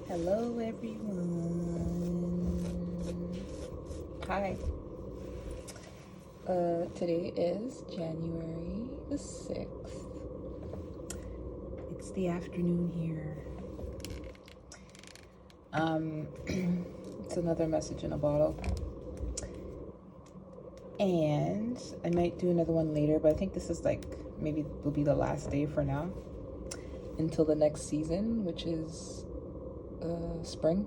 Hello, everyone. Hi. Today is January the 6th. It's the afternoon here. It's another message in a bottle. And I might do another one later, but I think this is maybe will be the last day for now until the next season, which is spring.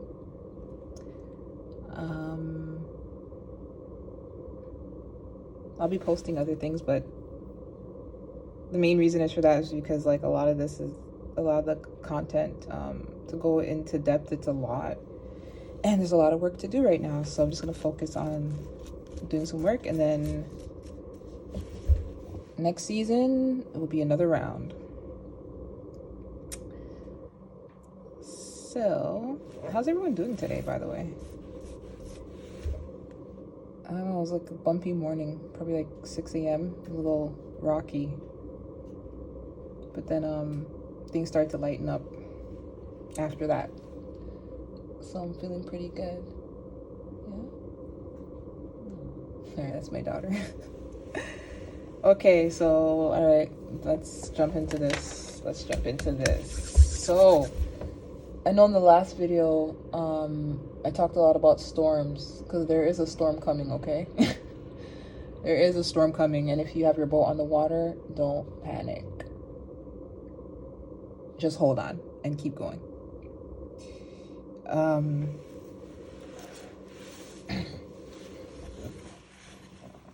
I'll be posting other things, but the main reason is for that is because a lot of the content to go into depth. It's a lot, and there's a lot of work to do right now, so I'm just going to focus on doing some work, and then next season it will be another round. So how's everyone doing today, by the way? I don't know, it was a bumpy morning, probably 6 a.m. a little rocky, but then things started to lighten up after that, so I'm feeling pretty good. Yeah. All right, that's my daughter. Okay, so all right, let's jump into this. So I know in the last video I talked a lot about storms, because there is a storm coming. Okay. There is a storm coming, and if you have your boat on the water, don't panic. Just hold on and keep going.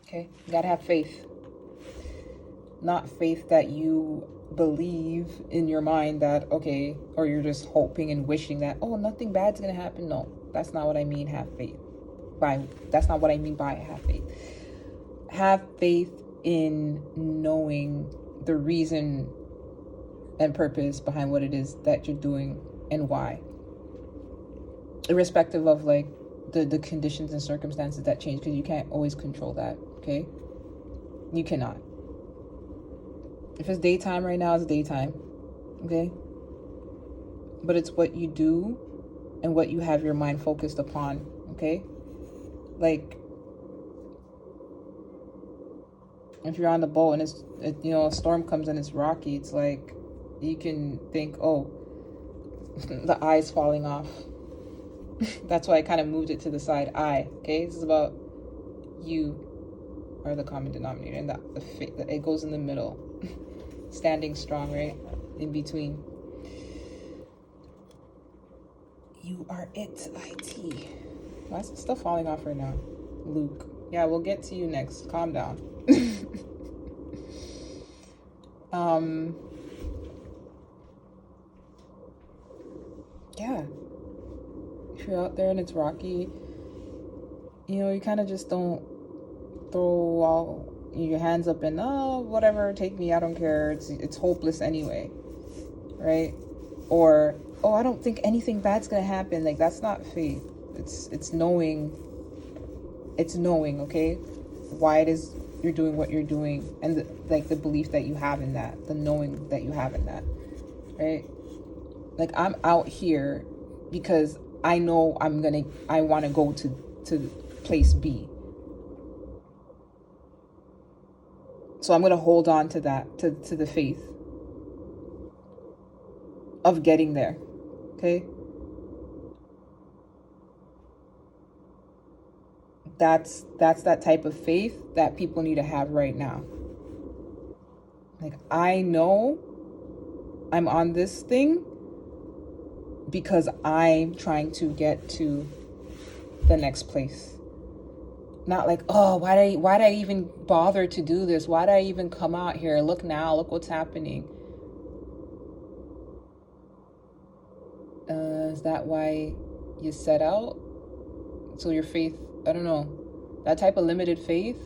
Okay, you gotta have faith. Not faith that you believe in your mind that, okay, or you're just hoping and wishing that, oh, nothing bad's gonna happen. No, that's not what I mean. That's not what I mean by have faith. Have faith in knowing the reason and purpose behind what it is that you're doing and why, irrespective of the conditions and circumstances that change, because you can't always control that. Okay, you cannot. If it's daytime right now, it's daytime. Okay, but it's what you do and what you have your mind focused upon. Okay, if you're on the boat and a storm comes and it's rocky, it's you can think, oh, the eye's falling off. That's why I kind of moved it to the side. Okay, this is about you are the common denominator, and it goes in the middle. Standing strong, right? In between. You are it. Why is this stuff falling off right now? Luke. Yeah, we'll get to you next. Calm down. Yeah. If you're out there and it's rocky, you kind of just don't throw all your hands up and, oh, whatever, take me, I don't care, it's hopeless anyway, right? Or, oh, I don't think anything bad's gonna happen. That's not faith. It's knowing, okay, why it is you're doing what you're doing, and the belief that you have in that, the knowing that you have in that, right? I'm out here because I know I want to go to place B. So I'm going to hold on to that, to the faith of getting there. Okay? That's that type of faith that people need to have right now. I know I'm on this thing because I'm trying to get to the next place. Not oh, why did I even bother to do this? Why did I even come out here? Look now, look what's happening. Is that why you set out? So your faith, I don't know, that type of limited faith,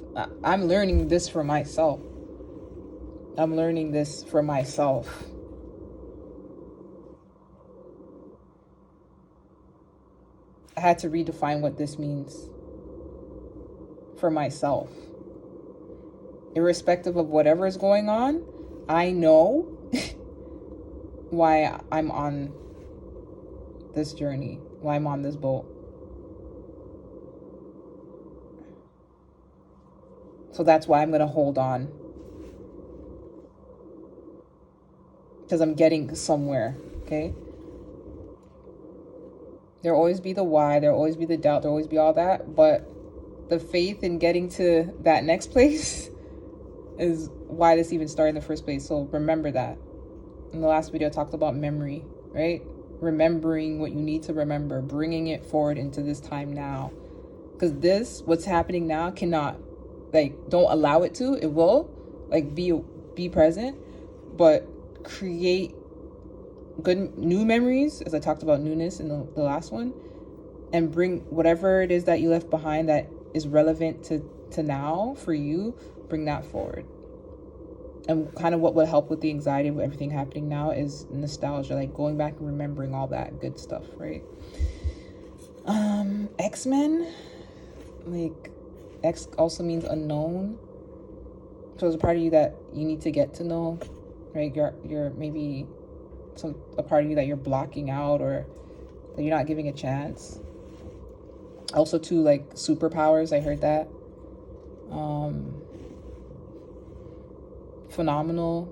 I'm learning this for myself. I had to redefine what this means for myself. Irrespective of whatever is going on, I know why I'm on this journey, why I'm on this boat. So that's why I'm going to hold on. Because I'm getting somewhere, okay? There'll always be the why, there'll always be the doubt, there'll always be all that. But the faith in getting to that next place is why this even started in the first place. So remember that. In the last video, I talked about memory, right? Remembering what you need to remember, bringing it forward into this time now. Because this, what's happening now, cannot, like, don't allow it to. It will, like, be present, but create good new memories, as I talked about newness in the last one, and bring whatever it is that you left behind that is relevant to now for you, bring that forward. And kind of what would help with the anxiety of everything happening now is nostalgia, like going back and remembering all that good stuff, right? X-Men, like, X also means unknown. So there's a part of you that you need to get to know, right? You're maybe a part of you that you're blocking out or that you're not giving a chance. Also too, like, superpowers, I heard that. Phenomenal,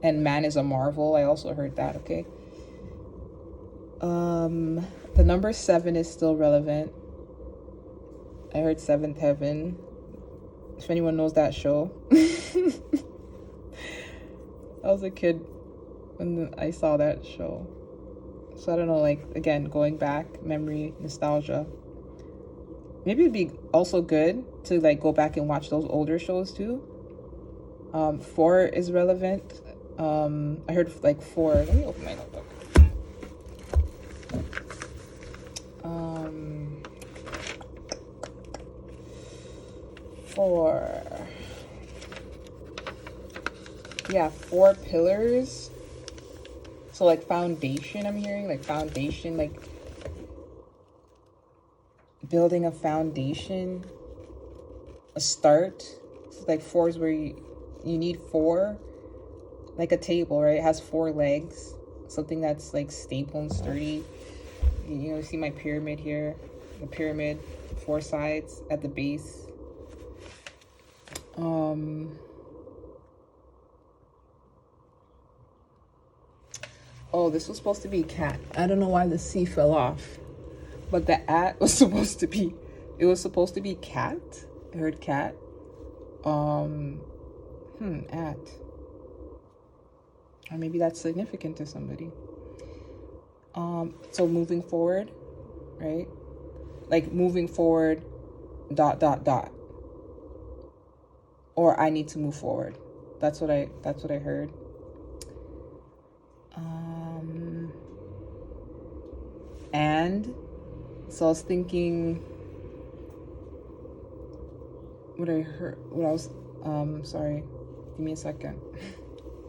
and man is a marvel, I also heard that, okay? The number 7 is still relevant. I heard Seventh Heaven, if anyone knows that show. I was a kid when I saw that show, so I don't know, like, again, going back, memory, nostalgia. Maybe it'd be also good to, like, go back and watch those older shows too. 4 is relevant. I heard, like, 4. Let me open my notebook. 4. Yeah, 4 pillars. So, like, foundation, I'm hearing, like, foundation, like, building a foundation, a start. So, like, 4 is where you need 4, like a table, right? It has 4 legs, something that's, like, stable and sturdy. You know, see my pyramid here, the pyramid, 4 sides at the base. Oh, this was supposed to be cat. I don't know why the C fell off, but the at was supposed to be, it was supposed to be cat. I heard cat. At. Or maybe that's significant to somebody. So moving forward, right? Like, moving forward, ... Or I need to move forward. That's what I heard. And so I was thinking sorry, give me a second.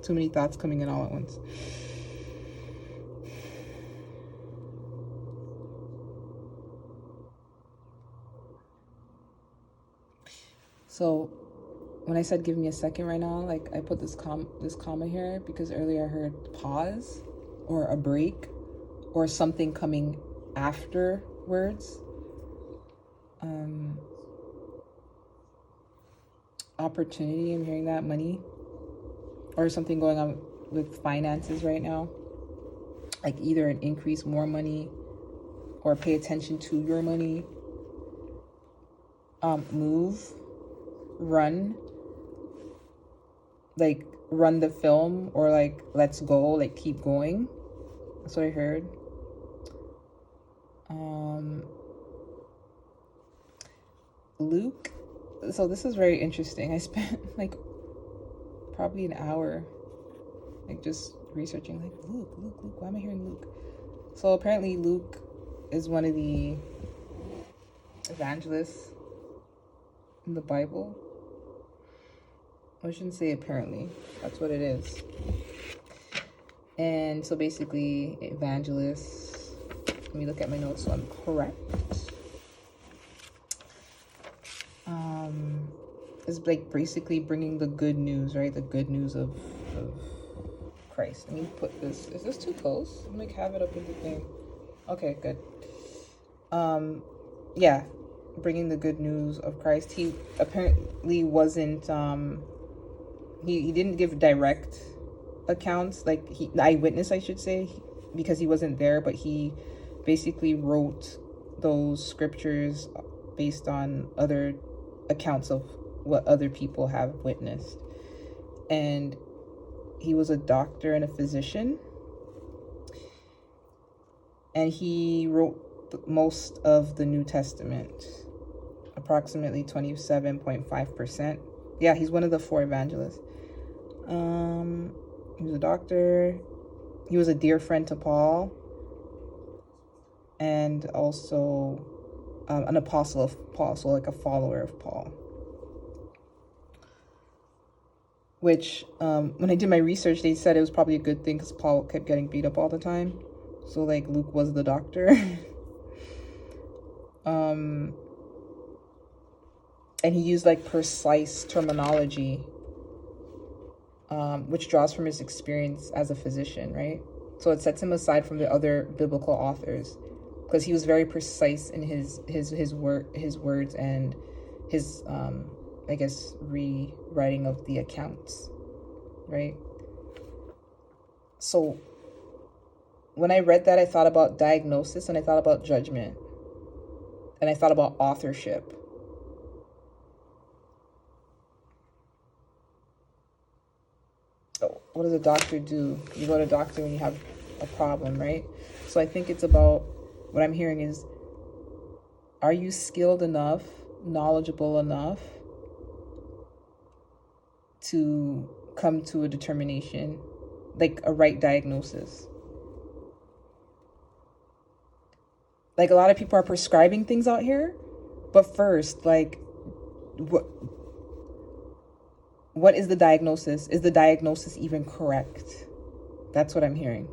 Too many thoughts coming in all at once. So when I said give me a second right now, like, I put this comma here because earlier I heard pause or a break or something coming afterwards. Opportunity, I'm hearing that, money, or something going on with finances right now. Like, either an increase, more money, or pay attention to your money. Move, run, like, run the film, or, like, let's go, like, keep going. That's what I heard. Luke. So this is very interesting. I spent, like, probably an hour, like, just researching, like, Luke, why am I hearing Luke? So apparently Luke is one of the evangelists in the Bible. I shouldn't say apparently, that's what it is. And so basically, evangelists, let me look at my notes so I'm correct. Is, like, basically bringing the good news, right? The good news of Christ. Let me put this. Is this too close? I'm like have it up in the thing. Okay, good. Yeah, bringing the good news of Christ. He apparently wasn't. He didn't give direct accounts, like the eyewitness, I should say, because he wasn't there. But he basically wrote those scriptures based on other accounts of what other people have witnessed. And he was a doctor and a physician, and he wrote most of the New Testament, approximately 27.5%. Yeah, he's one of the 4 evangelists. He was a doctor. He was a dear friend to Paul, and also an apostle of Paul, so like a follower of Paul. Which, when I did my research, they said it was probably a good thing because Paul kept getting beat up all the time. So like Luke was the doctor. And he used like precise terminology, which draws from his experience as a physician, right? So it sets him aside from the other biblical authors because he was very precise in his words and his I guess rewriting of the accounts, right? So when I read that, I thought about diagnosis, and I thought about judgment, and I thought about authorship. So what does a doctor do? You go to a doctor when you have a problem, right? So I think it's about, what I'm hearing is, are you skilled enough, knowledgeable enough to come to a determination, like a right diagnosis? Like a lot of people are prescribing things out here, but first, like, what is the diagnosis? Is the diagnosis even correct? That's what I'm hearing.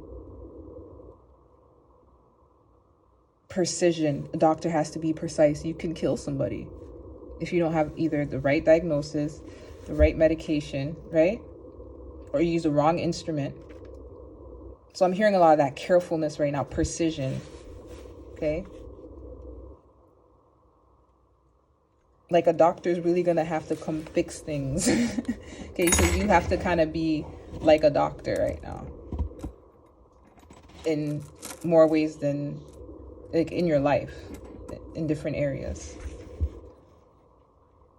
Precision. A doctor has to be precise. You can kill somebody if you don't have either the right diagnosis, the right medication, right? Or you use the wrong instrument. So I'm hearing a lot of that carefulness right now, precision. Okay? Like a doctor's really gonna have to come fix things. Okay, so you have to kind of be like a doctor right now. In more ways than, like, in your life, in different areas.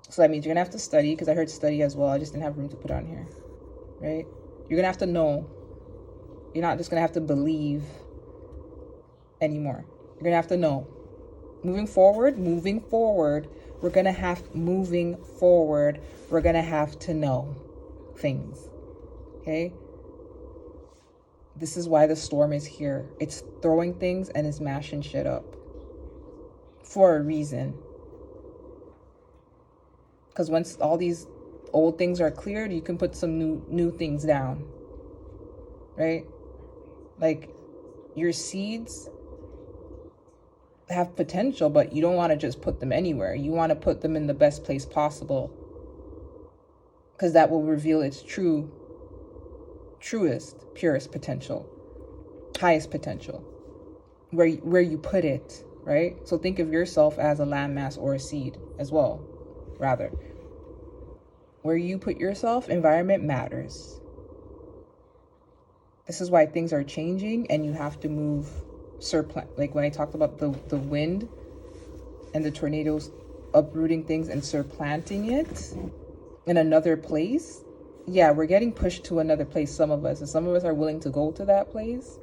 So that means you're gonna have to study, because I heard study as well. I just didn't have room to put on here, right? You're gonna have to know. You're not just gonna have to believe anymore. You're gonna have to know. Moving forward, we're gonna have to know things. Okay? This is why the storm is here. It's throwing things and it's mashing shit up for a reason. Because once all these old things are cleared, you can put some new things down, right? Like, your seeds have potential, but you don't want to just put them anywhere. You want to put them in the best place possible, because that will reveal its truest, purest potential, highest potential, where you put it, right? So think of yourself as a landmass or a seed as well, rather. Where you put yourself, environment matters. This is why things are changing, and you have to move. Like when I talked about the wind and the tornadoes uprooting things and surplanting it in another place. Yeah, we're getting pushed to another place, some of us, and some of us are willing to go to that place.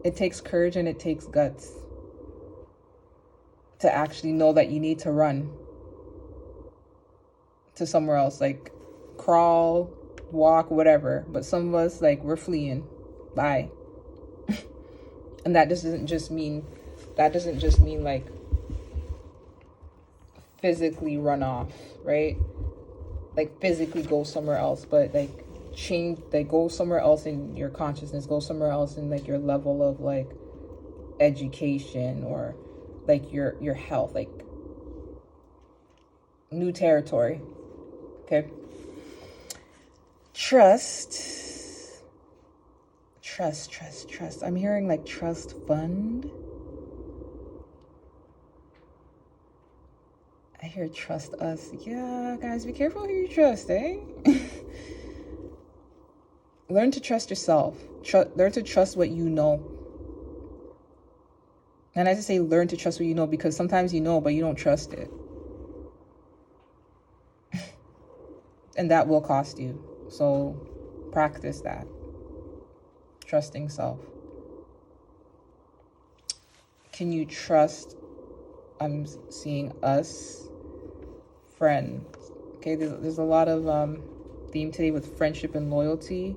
It takes courage and it takes guts to actually know that you need to run to somewhere else, like crawl, walk, whatever. But some of us, like, we're fleeing. Bye. And that doesn't just mean like physically run off, right? Like physically go somewhere else, but like change, like go somewhere else in your consciousness, go somewhere else in like your level of like education, or like your health, like new territory. Okay. Trust Trust. I'm hearing like trust fund. I hear trust us. Yeah, guys, be careful who you trust, eh? Learn to trust yourself. Learn to trust what you know. And I just say learn to trust what you know because sometimes you know, but you don't trust it. And that will cost you. So practice that. Trusting self. Can you trust, I'm seeing us, friends. Okay, there's a lot of theme today with friendship and loyalty.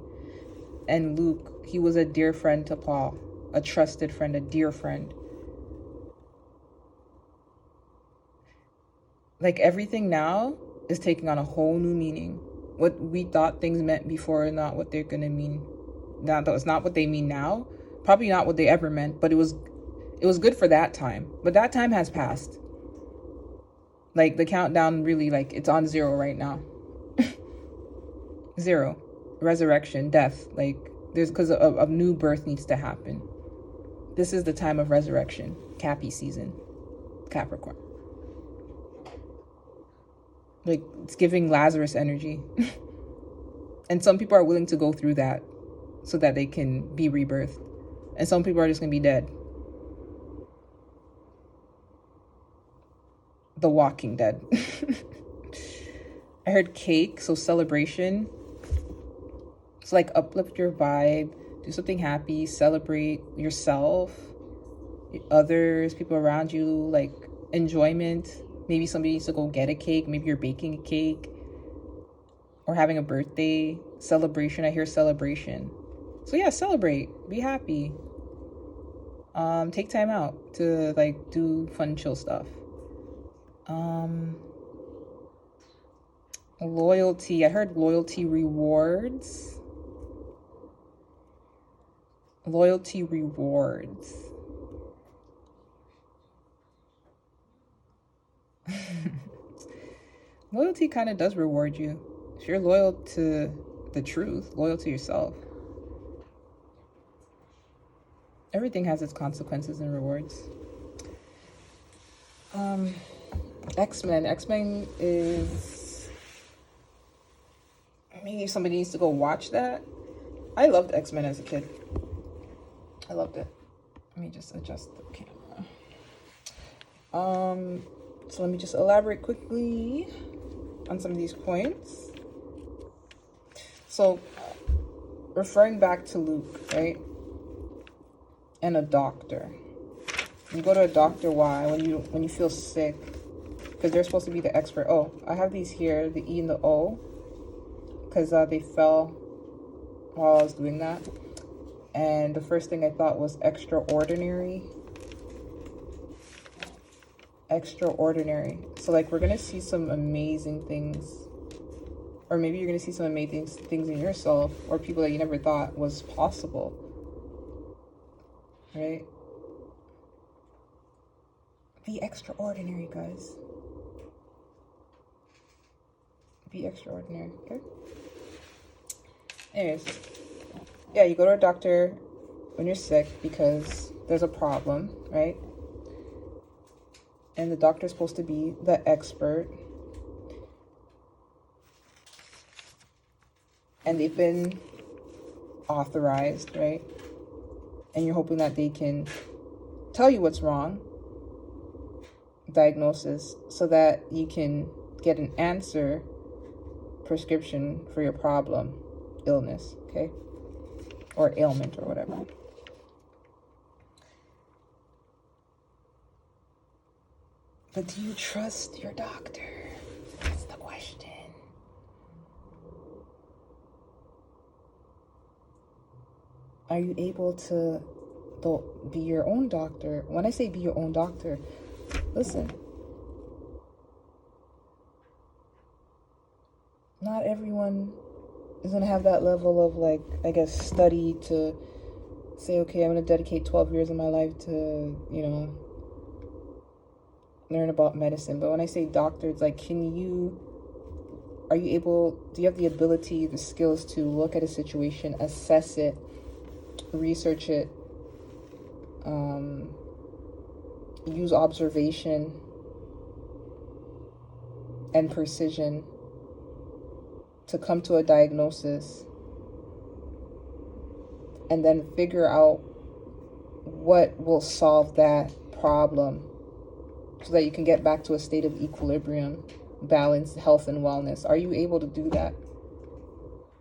And Luke, he was a dear friend to Paul. A trusted friend, a dear friend. Like everything now is taking on a whole new meaning. What we thought things meant before is not what they're gonna mean. Now, it's not what they mean now. Probably not what they ever meant, but it was good for that time. But that time has passed. Like the countdown really, like it's on 0 right now. 0. Resurrection, death. Like there's because a new birth needs to happen. This is the time of resurrection. Cappy season. Capricorn. Like it's giving Lazarus energy. And some people are willing to go through that so that they can be rebirthed. And some people are just gonna be dead. The Walking Dead. I heard cake, so celebration. It's like uplift your vibe, do something happy, celebrate yourself, others, people around you, like enjoyment. Maybe somebody needs to go get a cake. Maybe you're baking a cake or having a birthday celebration. I hear celebration. So yeah, celebrate, be happy. Take time out to like do fun, chill stuff. Loyalty. I heard loyalty rewards. Loyalty rewards. Loyalty kind of does reward you. If you're loyal to the truth, loyal to yourself. Everything has its consequences and rewards. X-Men. X-Men is... Maybe somebody needs to go watch that. I loved X-Men as a kid. I loved it. Let me just adjust the camera. So let me just elaborate quickly on some of these points. So, referring back to Luke, right? And a doctor. You go to a doctor, why? When you feel sick. Because they're supposed to be the expert. Oh, I have these here, the E and the O. Because they fell while I was doing that. And the first thing I thought was extraordinary. Extraordinary. So like we're going to see some amazing things. Or maybe you're going to see some amazing things in yourself. Or people that you never thought was possible. Right? Be extraordinary, guys. Be extraordinary, okay? Anyways, yeah, you go to a doctor when you're sick because there's a problem, right? And the doctor's supposed to be the expert. And they've been authorized, right? And you're hoping that they can tell you what's wrong, diagnosis, so that you can get an answer, prescription for your problem, illness, okay? Or ailment or whatever. But do you trust your doctor? That's the question. Are you able to be your own doctor? When I say be your own doctor, listen. Not everyone is going to have that level of, like, I guess, study to say, okay, I'm going to dedicate 12 years of my life to, you know, learn about medicine. But when I say doctor, it's like, do you have the ability, the skills to look at a situation, assess it, research it, use observation and precision to come to a diagnosis, and then figure out what will solve that problem so that you can get back to a state of equilibrium, balance, health, and wellness. Are you able to do that?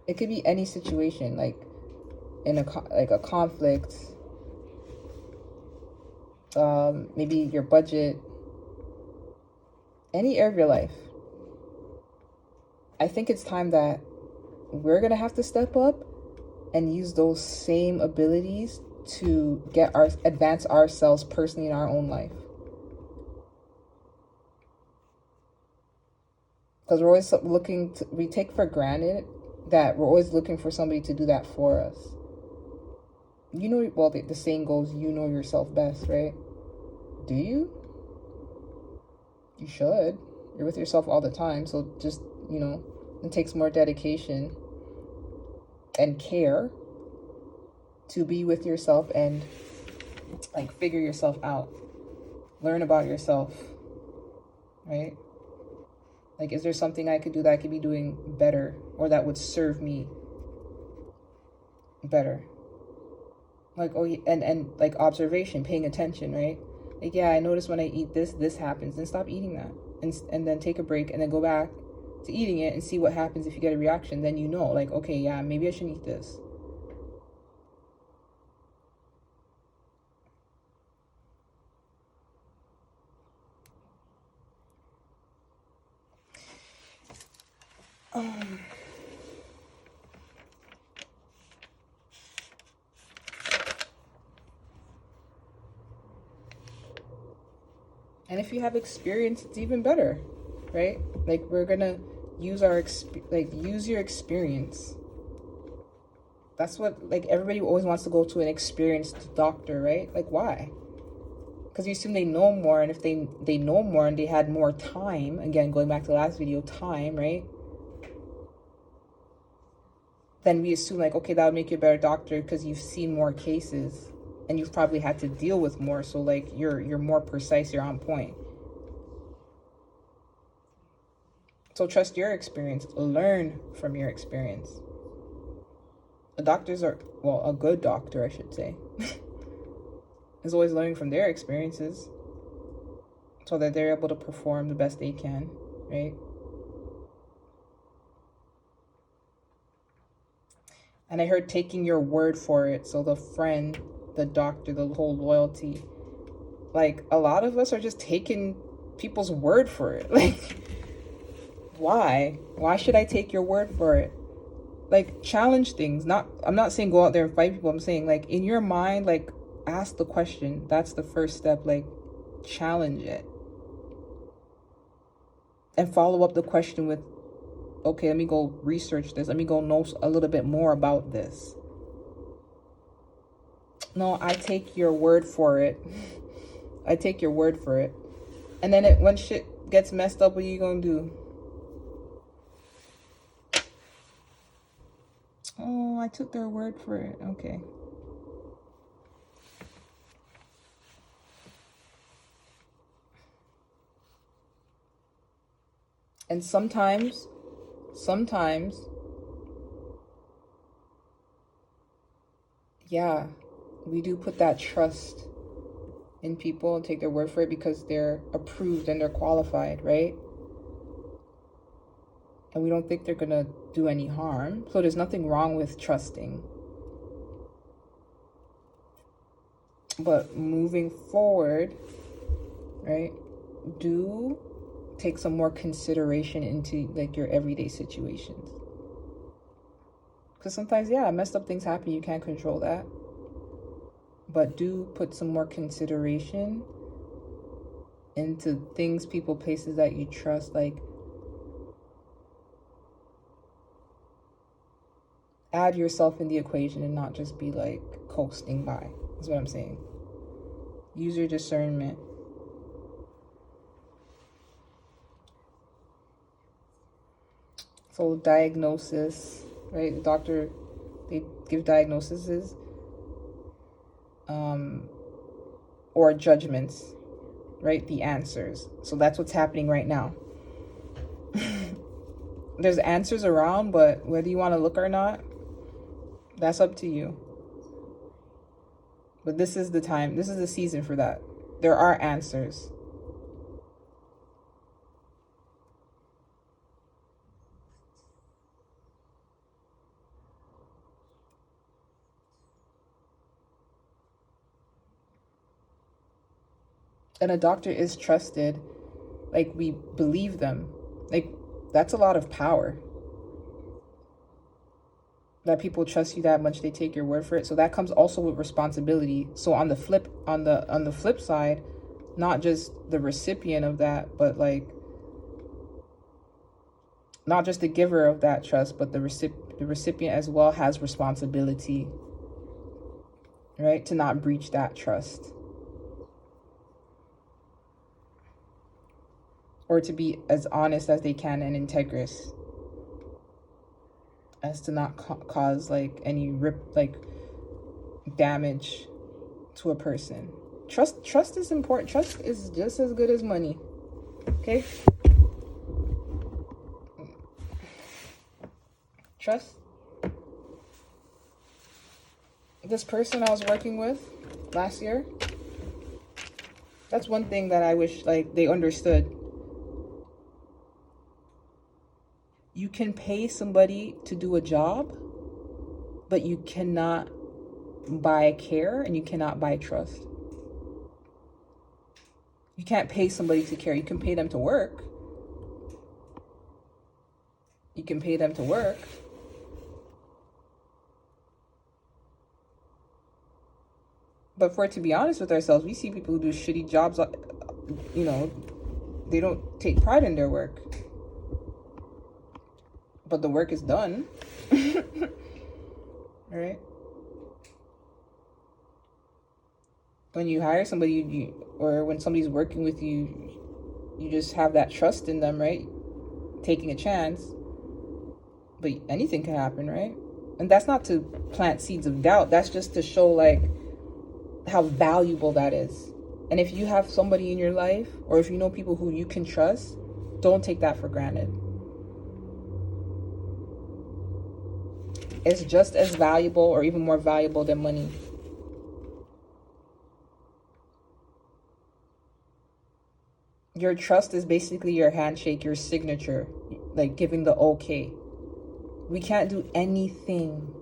It could be any situation, like in a conflict, maybe your budget, any area of your life. I think it's time that we're gonna have to step up and use those same abilities to advance ourselves personally in our own life. Because we're always we take for granted that we're always looking for somebody to do that for us. You know, well, the saying goes, you know yourself best, right? Do you? You should. You're with yourself all the time, so just, it takes more dedication and care to be with yourself and like figure yourself out, learn about yourself, right? Like, is there something I could do that I could be doing better, or that would serve me better? Like, and like observation, paying attention, right? Like, yeah, I notice when I eat this happens, then stop eating that, and then take a break, and then go back to eating it and see what happens. If you get a reaction, then like, okay, yeah, maybe I shouldn't eat this. And if you have experience, it's even better, right? Like, we're gonna use use your experience. That's what, like, everybody always wants to go to an experienced doctor, right? Like, why? Because you assume they know more, and if they know more and they had more time, again, going back to the last video, time, right? Then we assume, like, okay, that would make you a better doctor because you've seen more cases and you've probably had to deal with more, so like you're more precise, you're on point. So trust your experience, learn from your experience. A good doctor, I should say, is always learning from their experiences so that they're able to perform the best they can, right? And I heard taking your word for it. So the friend, the doctor, the whole loyalty. Like, a lot of us are just taking people's word for it. Like, why? Why should I take your word for it? Like, challenge things. I'm not saying go out there and fight people. I'm saying, like, in your mind, like, ask the question. That's the first step. Like, challenge it. And follow up the question with, okay, let me go research this. Let me go know a little bit more about this. No, I take your word for it. I take your word for it. And then when shit gets messed up, what are you gonna do? Oh, I took their word for it. Okay. And sometimes, yeah, we do put that trust in people and take their word for it because they're approved and they're qualified, right? And we don't think they're gonna do any harm. So there's nothing wrong with trusting. But moving forward, right, do take some more consideration into like your everyday situations. Because sometimes, yeah, messed up things happen. You can't control that. But do put some more consideration into things, people, places that you trust. Like, add yourself in the equation and not just be like coasting by, is what I'm saying. Use your discernment. So diagnosis, right? The doctor, they give diagnoses. or judgments, right? The answers. So that's what's happening right now. There's answers around, but whether you want to look or not, that's up to you. But this is the time, this is the season for that. There are answers. And a doctor is trusted. Like, we believe them. Like, that's a lot of power. That people trust you that much, they take your word for it. So that comes also with responsibility. So on the flip side, not just the recipient of that, but like not just the giver of that trust, but the recipient as well has responsibility, right? To not breach that trust. Or to be as honest as they can and integrous, as to not cause like any damage to a person. Trust is important. Trust is just as good as money. Okay? Trust. This person I was working with last year, that's one thing that I wish like they understood. You can pay somebody to do a job, but you cannot buy care and you cannot buy trust. You can't pay somebody to care. You can pay them to work. You can pay them to work. But for it to be honest with ourselves, we see people who do shitty jobs, you know, they don't take pride in their work. But the work is done. All right? When you hire somebody, or when somebody's working with you, you just have that trust in them, right? Taking a chance. But anything can happen, right? And that's not to plant seeds of doubt. That's just to show, like, how valuable that is. And if you have somebody in your life, or if you know people who you can trust, don't take that for granted. It's just as valuable or even more valuable than money. Your trust is basically your handshake, your signature, like giving the okay. We can't do anything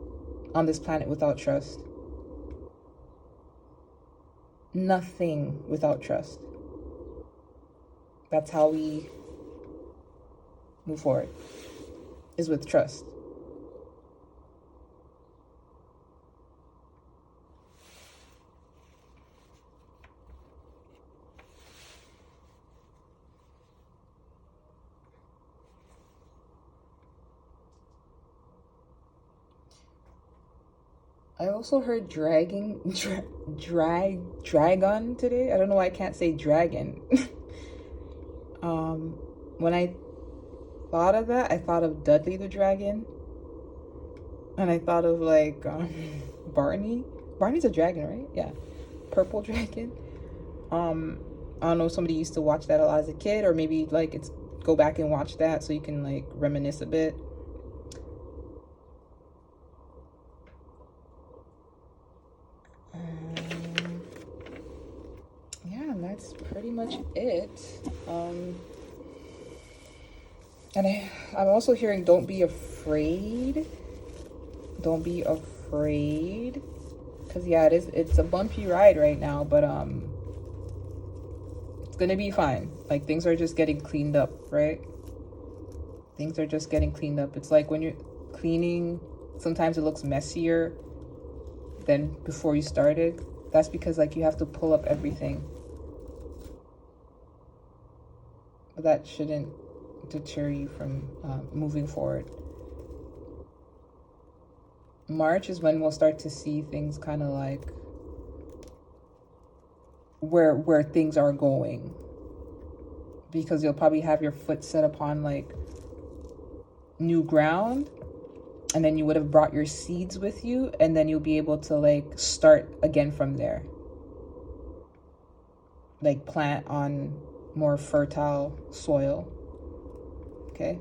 on this planet without trust. Nothing without trust. That's how we move forward, is with trust. I also heard dragon today. I don't know why I can't say dragon. When I thought of that, I thought of Dudley the Dragon. And I thought of like Barney. Barney's a dragon, right? Yeah. Purple dragon. I don't know, somebody used to watch that a lot as a kid, or maybe like it's go back and watch that so you can like reminisce a bit. Yeah, and that's pretty much it. And I'm also hearing don't be afraid. Don't be afraid. Because yeah, it's a bumpy ride right now, but it's gonna be fine. Like, things are just getting cleaned up, right? Things are just getting cleaned up. It's like when you're cleaning, sometimes it looks messier than before you started. That's because like you have to pull up everything. But that shouldn't deter you from moving forward. March is when we'll start to see things kind of like where things are going, because you'll probably have your foot set upon like new ground, And then you would have brought your seeds with you, and then you'll be able to like start again from there. Like plant on more fertile soil. Okay.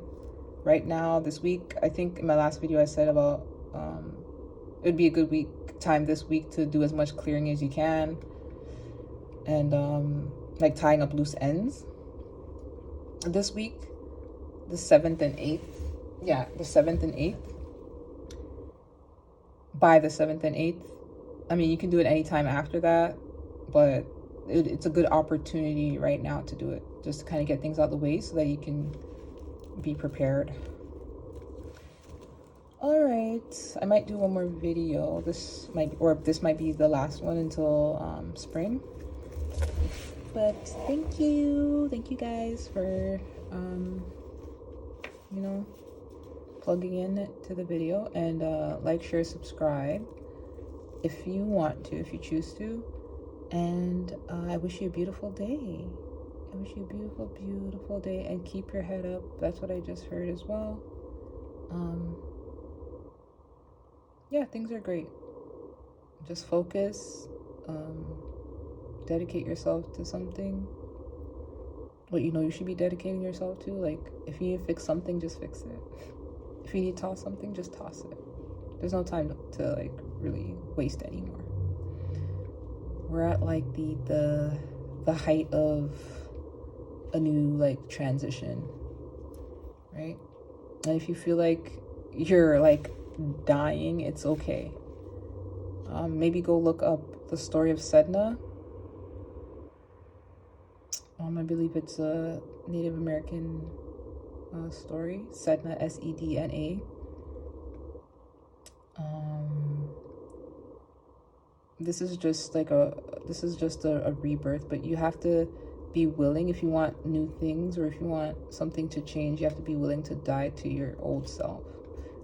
Right now, this week, I think in my last video I said about it would be a good time this week to do as much clearing as you can, and like tying up loose ends. This week, the 7th and 8th, the 7th and 8th. By the 7th and 8th, I mean, you can do it anytime after that, but it's a good opportunity right now to do it, just to kind of get things out of the way so that you can be prepared. All right, I might do one more video. This might be the last one until spring. But thank you guys for plugging in to the video, and like, share, subscribe if you want to, if you choose to. And I wish you a beautiful day. I wish you a beautiful, beautiful day, and keep your head up. That's what I just heard as well. Yeah, things are great. Just focus, dedicate yourself to something, what you know you should be dedicating yourself to. Like, if you need to fix something, just fix it. If you need to toss something, just toss it. There's no time to like really waste anymore. We're at like the height of a new like transition, right? And if you feel like you're like dying, it's okay. Maybe go look up the story of Sedna. I believe it's a Native American story. Sedna, Sedna. This is just a rebirth, but you have to be willing. If you want new things, or if you want something to change, you have to be willing to die to your old self,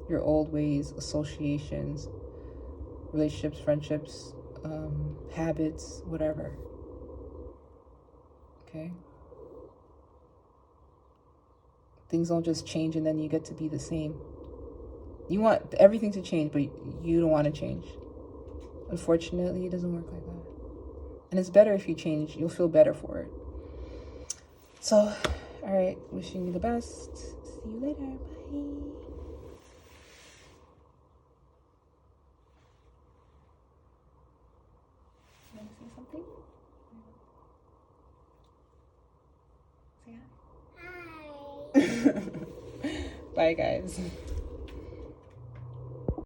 your old ways, associations, relationships, friendships, habits, whatever. Okay? Things don't just change and then you get to be the same. You want everything to change, but you don't want to change. Unfortunately, it doesn't work like that. And it's better if you change. You'll feel better for it. So, all right. Wishing you the best. See you later. Bye. You want to say something? Say hi. Hi. Bye, guys.